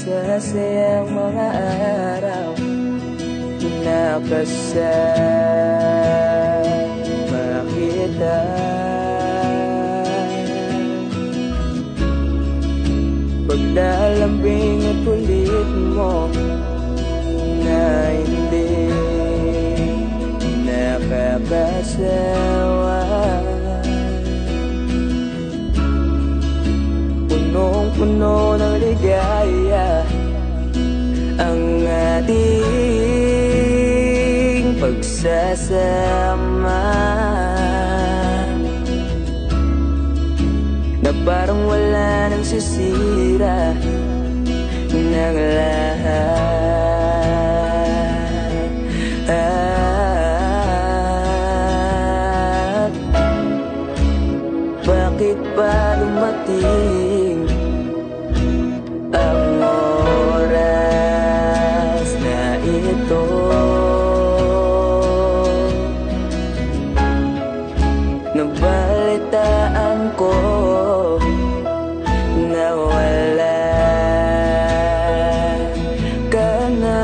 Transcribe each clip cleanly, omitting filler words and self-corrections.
masasayang mga araw na kasama kita. Paglalambing at ulit mo na hindi nakakasawa. Punong-puno ng ligaya ang ating pagsasama, na parang wala nang sisira ng lahat. Bakit ba dumating ang oras na ito? Nabalitaan ko na wala ka na.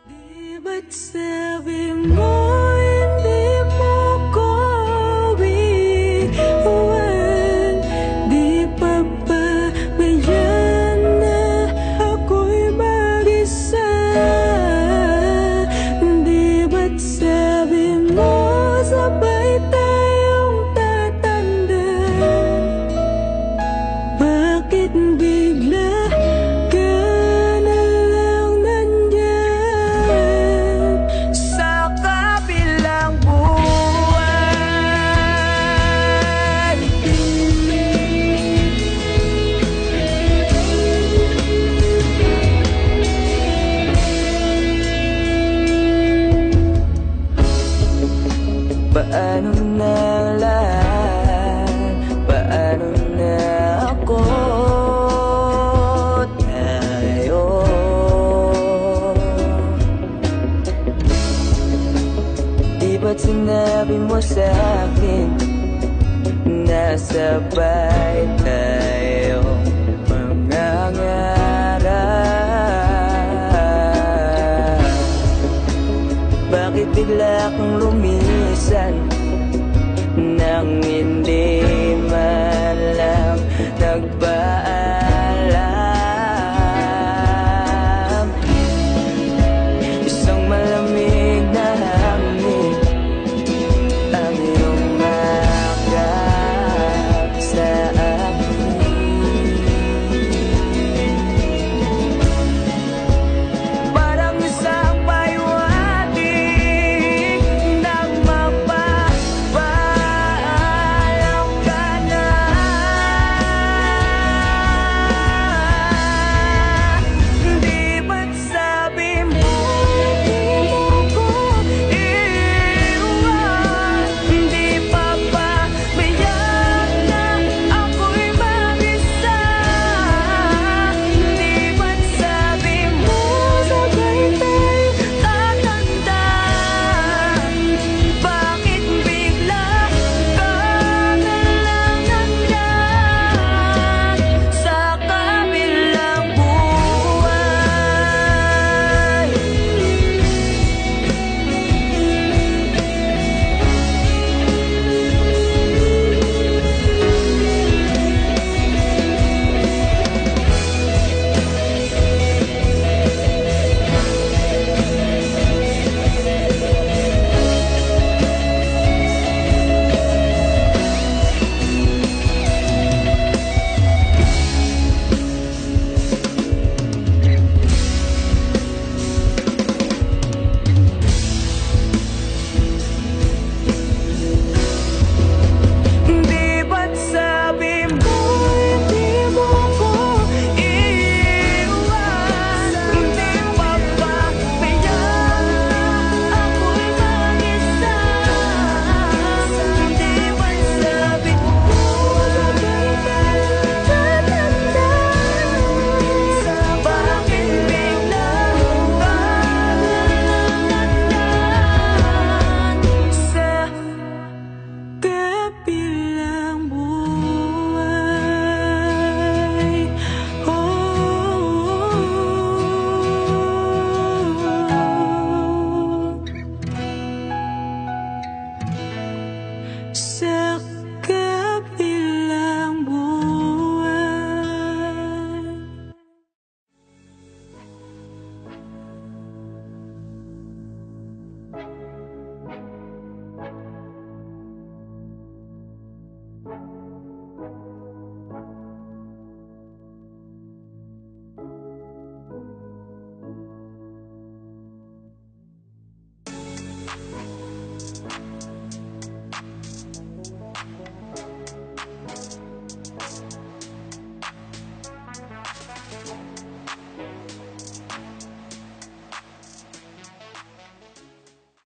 Di ba't sabi mo hindi mo ko iwan? Di pa ba mayan na ako'y mag-isa? Di ba't sabi mo sabay tayong tatanda? Bakit bigla ka na lang nandyan sa kabilang buwan? Paano na lahat? Paano na ako? Tayo di ba't sinabi mo sa'kin na sabay tayo mangangarap? Bakit bigla kang lumisan nang hindi man lang nagbaas?